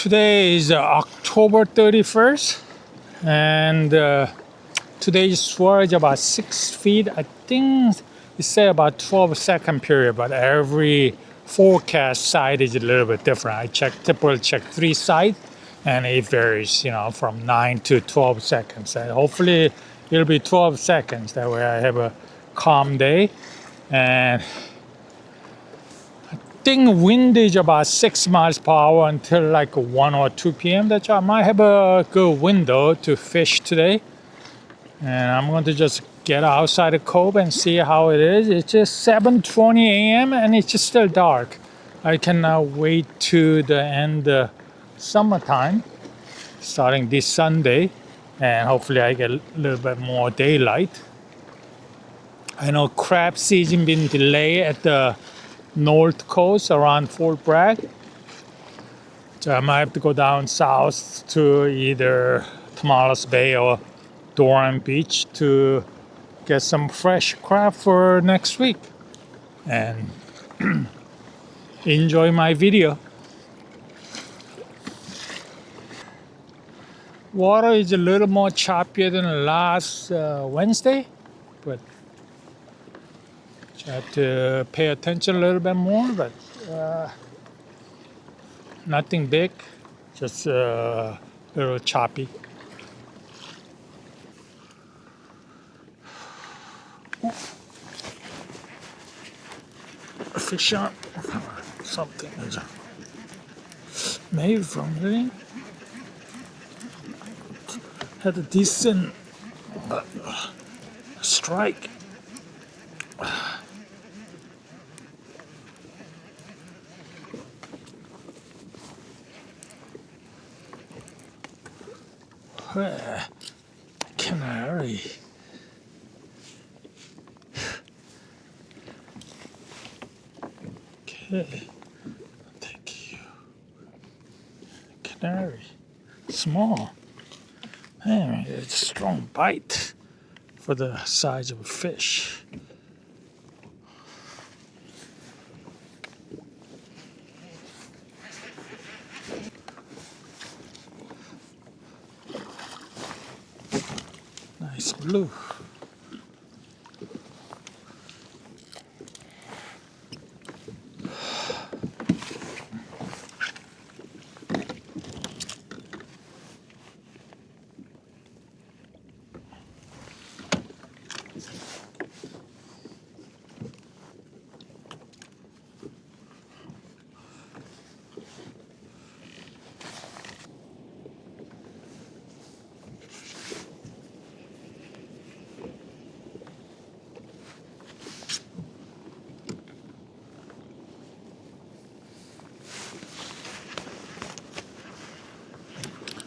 Today is October 31st, and today's swell is about 6 feet. I think it say about 12-second period, but every forecast site is a little bit different. I typically check 3 sites, and it varies, from 9 to 12 seconds. And hopefully, it'll be 12 seconds. That way, I have a calm day, and I think wind is about 6 miles per hour until like 1 or 2 p.m. That's why I might have a good window to fish today. And I'm going to just get outside the cove and see how it is. It's just 7:20 a.m. and it's just still dark. I cannot wait to the end of summertime, starting this Sunday. And hopefully I get a little bit more daylight. I know crab season been delayed at the North Coast around Fort Bragg. So I might have to go down south to either Tomales Bay or Doran Beach to get some fresh crab for next week and enjoy my video. Water is a little more choppier than last Wednesday, but I have to pay attention a little bit more, but nothing big, just a little choppy. Fish on something, maybe Vermilion. Had a decent strike. Canary. Okay, thank you. Canary, small. Man, it's a strong bite for the size of a fish. Nice blue.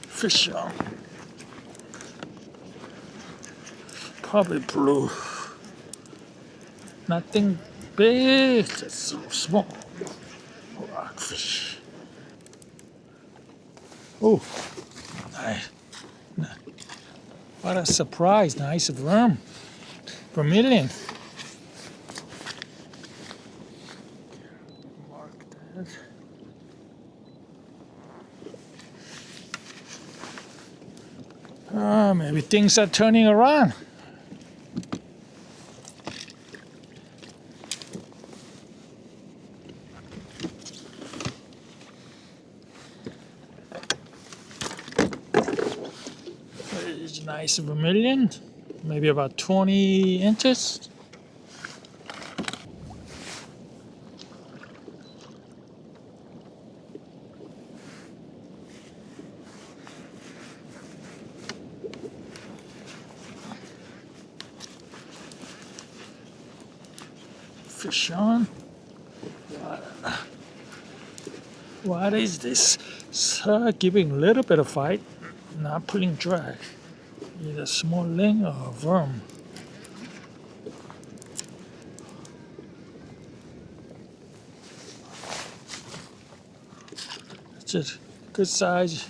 Fish on. Probably blue. Nothing big, just small. Rockfish. Oh, nice. What a surprise. Nice Vermilion. Mark that. Maybe things are turning around. It's nice Vermilion, maybe about 20 inches. Fish on. What is this? Giving a little bit of fight, not pulling drag. Either small ling or worm. It's a good size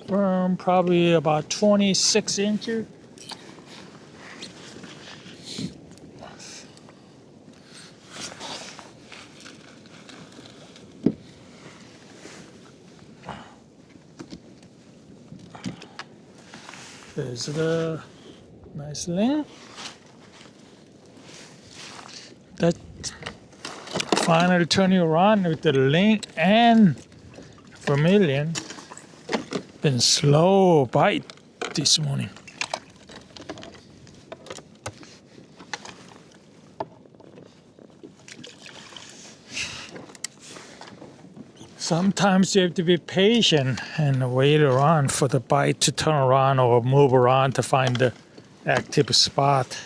worm, probably about 26 inches. There's the nice ling. That finally turning around with the ling and Vermilion. Been slow bite this morning. Sometimes you have to be patient and wait around for the bite to turn around or move around to find the active spot.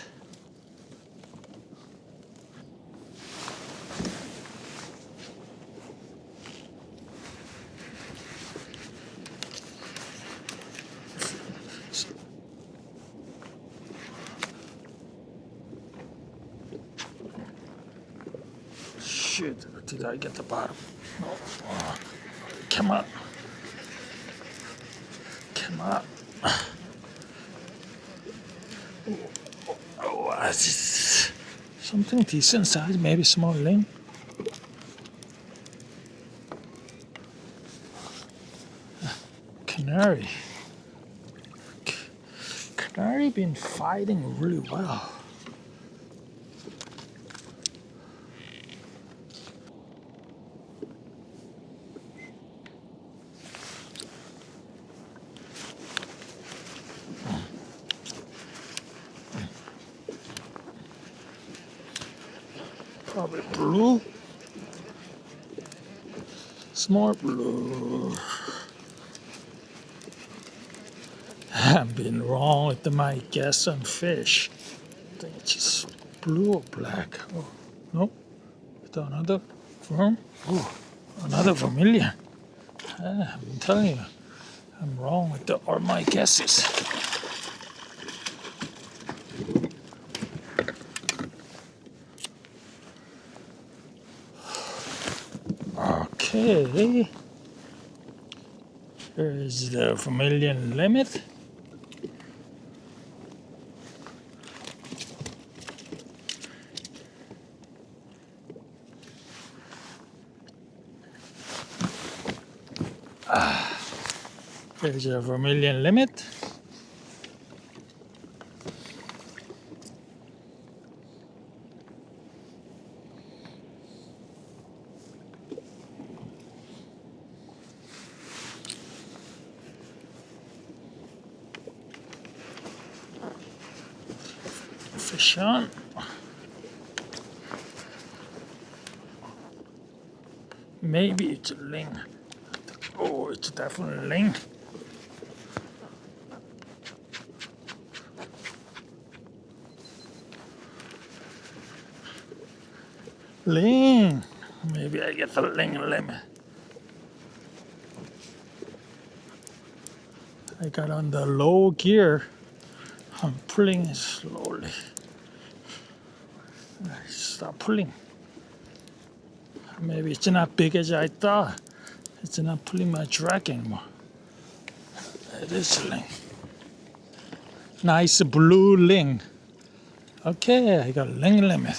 Shit, did I get the bottom? No. Oh, come on. Come on. Oh, something decent size, maybe small ling. Canary. Canary been fighting really well. Probably blue. Small blue. I've been wrong with my guess on fish. I think it's just blue or black. Oh, no. It's another firm. Oh, another Vermilion. I'm telling you, I'm wrong with all my guesses. Okay. Here's the Vermilion limit. Here's a Vermilion limit. Fish on. Maybe it's a ling. Oh, it's definitely a ling. Ling. Maybe I get the ling limit. I got on the low gear. I'm pulling it slowly. I stop pulling. Maybe it's not big as I thought. It's not pulling my drag anymore. It is a ling. Nice blue ling. Okay, I got ling limit.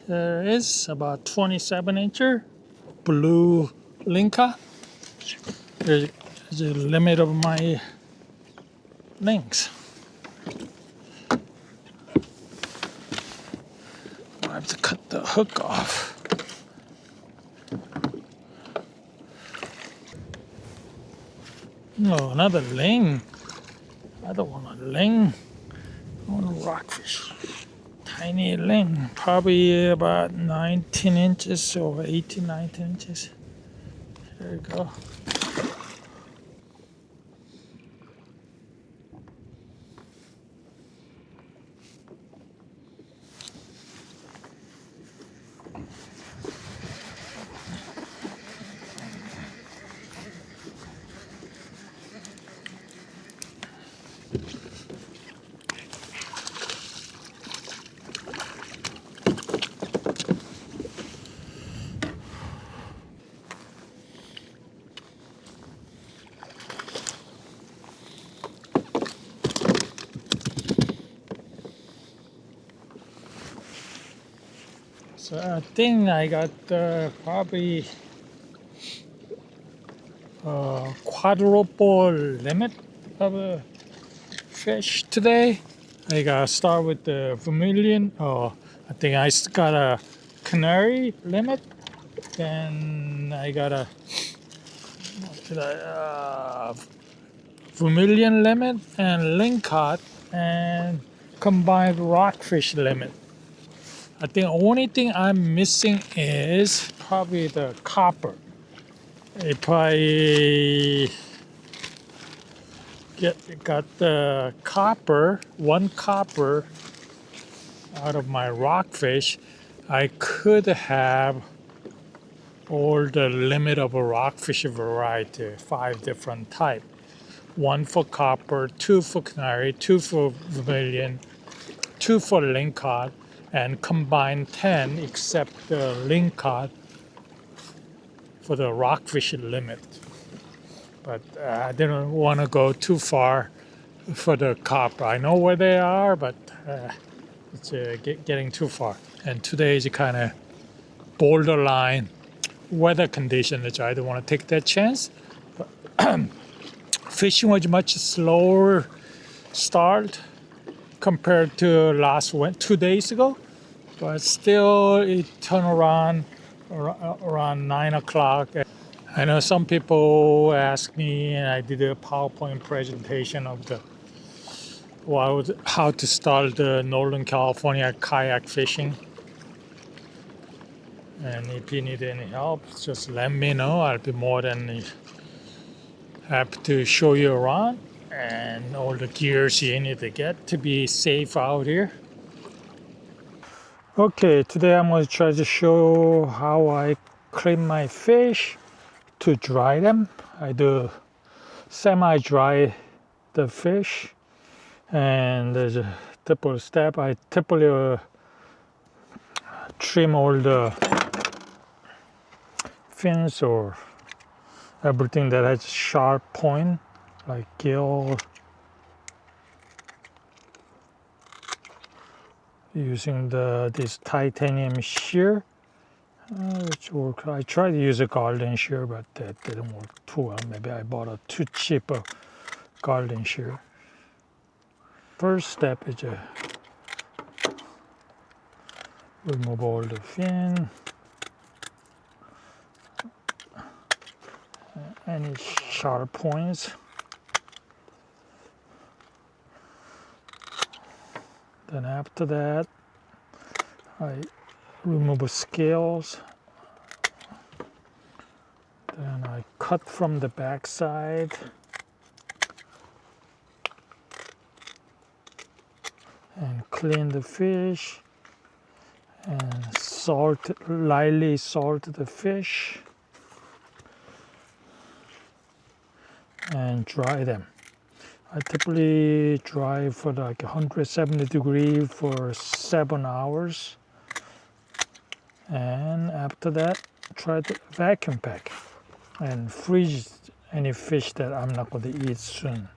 There is about 27 incher blue Lingcod. There's the limit of my links. I have to cut the hook off. No, another ling. I don't want a ling. I want a rockfish. Tiny ling, probably about 19 inches or 18, 19 inches. There you go. So I think I got probably quadruple limit of a fish today. I gotta start with the Vermilion. I think I got a Canary limit. Then I got a Vermilion limit and Lingcod and combined Rockfish limit. I think the only thing I'm missing is probably the copper. If I got the copper, one copper out of my Rockfish, I could have all the limit of a Rockfish variety, 5 different types. 1 for copper, 2 for Canary, 2 for Vermilion, 2 for Lingcod, and combined 10 except the Lingcod for the Rockfish limit. But I didn't want to go too far for the copper. I know where they are, but it's getting too far. And today is kind of borderline weather condition that I don't want to take that chance. Fishing was much slower start compared to 2 days ago, but still it turned around 9 o'clock. I know some people ask me, and I did a PowerPoint presentation of how to start the Northern California kayak fishing. And if you need any help, just let me know. I'll be more than happy to show you around and all the gears you need to get to be safe out here. Okay, today I'm going to try to show how I clean my fish to dry them. I do semi-dry the fish, and there's a typical step. I typically trim all the fins or everything that has sharp point, like gill, using this titanium shear, which works. I tried to use a garden shear, but that didn't work too well. Maybe I bought a too cheap garden shear. First step is to remove all the fin, any sharp points. Then after that, I remove the scales. Then I cut from the back side. And clean the fish. And lightly salt the fish. And dry them. I typically dry for like 170 degrees for 7 hours. And after that, try to vacuum pack and freeze any fish that I'm not going to eat soon.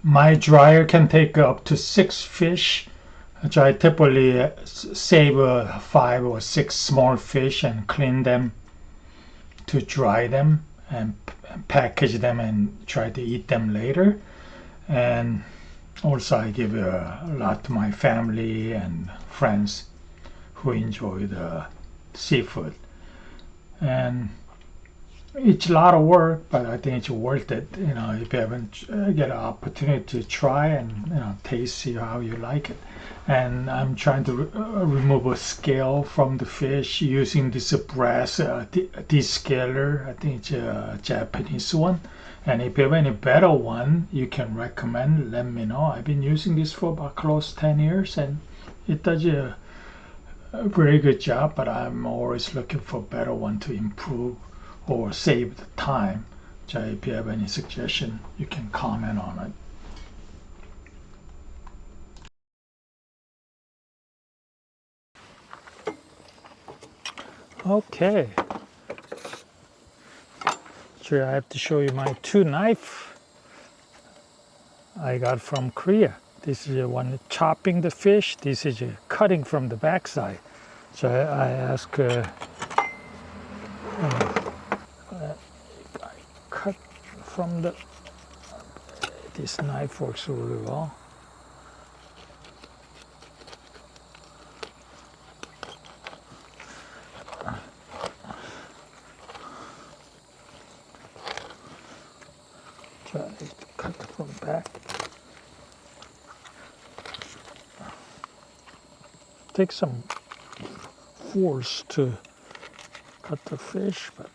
My dryer can take up to 6 fish, which I typically save 5 or 6 small fish and clean them to dry them and package them and try to eat them later. And also I give a lot to my family and friends who enjoy the seafood. And it's a lot of work, but I think it's worth it. You know, if you haven't get an opportunity to try and taste, see how you like it. And I'm trying to remove a scale from the fish using this brass descaler. I think it's a Japanese one. And if you have any better one you can recommend, let me know. I've been using this for about close 10 years and it does a very good job, but I'm always looking for a better one to improve or save the time. So if you have any suggestion, you can comment on it. Okay. So I have to show you my 2 knives I got from Korea. This is one chopping the fish. This is cutting from the backside. So I asked from the, this knife works really well. Try to cut from back. Take some force to cut the fish, but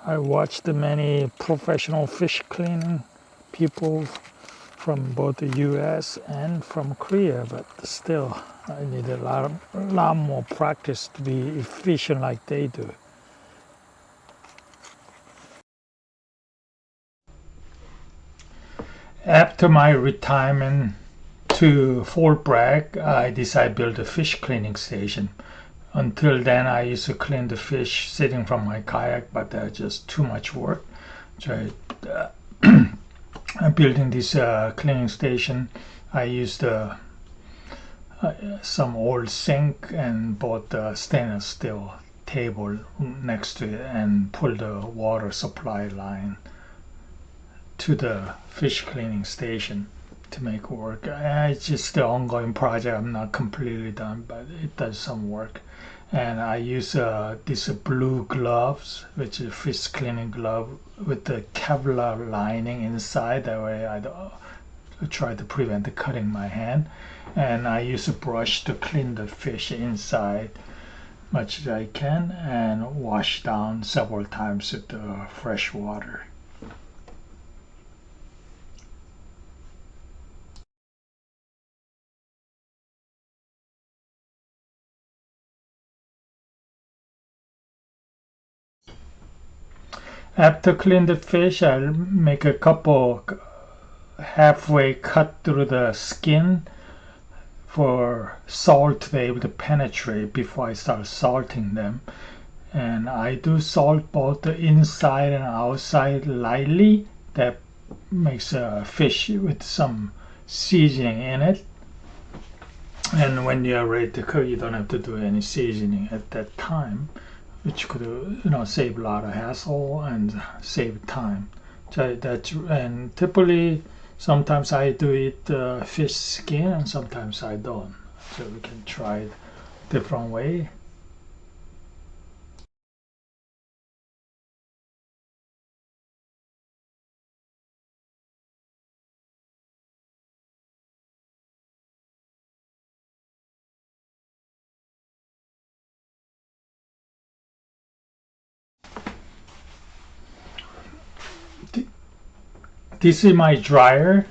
I watched many professional fish cleaning people from both the US and from Korea, but still I need a lot more practice to be efficient like they do. After my retirement to Fort Bragg, I decided to build a fish cleaning station. Until then, I used to clean the fish sitting from my kayak, but that's just too much work. So I'm building this cleaning station. I used some old sink and bought a stainless steel table next to it and pulled the water supply line to the fish cleaning station to make it work. It's just the ongoing project. I'm not completely done, but it does some work. And I use these blue gloves, which is fish cleaning glove with the Kevlar lining inside. That way I try to prevent cutting my hand. And I use a brush to clean the fish inside much as I can and wash down several times with the fresh water. After clean the fish, I'll make a couple halfway cut through the skin for salt to be able to penetrate before I start salting them. And I do salt both the inside and outside lightly. That makes a fish with some seasoning in it. And when you're ready to cook, you don't have to do any seasoning at that time, which could save a lot of hassle and save time. So and typically sometimes I do eat fish skin and sometimes I don't. So we can try it different way. This is my dryer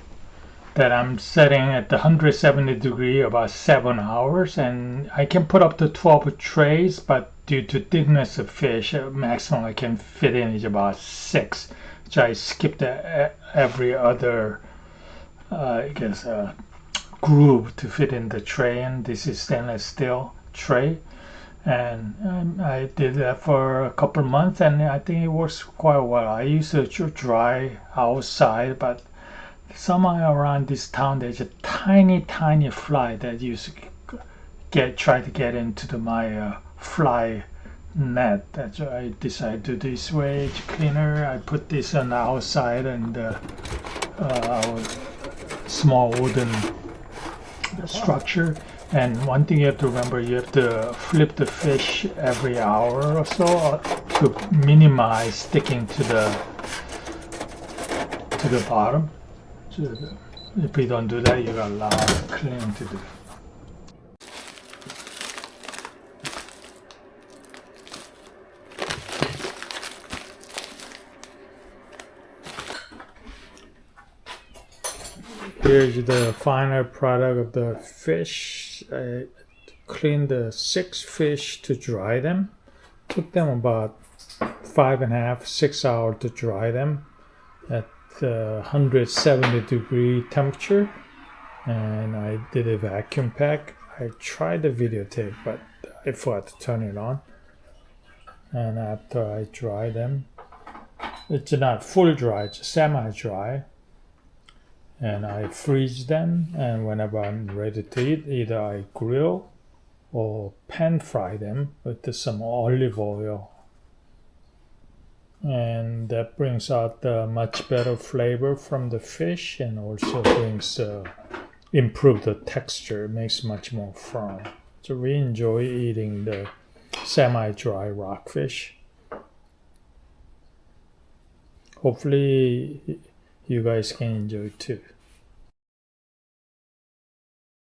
that I'm setting at the 170 degree about 7 hours, and I can put up to 12 trays, but due to thickness of fish, maximum I can fit in is about 6. So I skipped every other groove to fit in the tray, and this is stainless steel tray. And I did that for a couple of months, and I think it works quite well. I used to dry outside, but somehow around this town there's a tiny fly that used to try to get into my fly net. That's why I decided to do this way. Cleaner. I put this on the outside and our small wooden structure. And one thing you have to remember, you have to flip the fish every hour or so to minimize sticking to the bottom. So if you don't do that, you got a lot of cleaning to do. Here's the final product of the fish. I cleaned the 6 fish to dry them. Took them about 5.5 to 6 hours to dry them at 170 degree temperature. And I did a vacuum pack. I tried the videotape, but I forgot to turn it on. And after I dry them, It's not full dry, it's semi-dry. And I freeze them, and whenever I'm ready to eat, either I grill or pan fry them with some olive oil. And that brings out the much better flavor from the fish, and also brings improve the texture, makes much more firm. So we enjoy eating the semi-dry rockfish. Hopefully you guys can enjoy it too.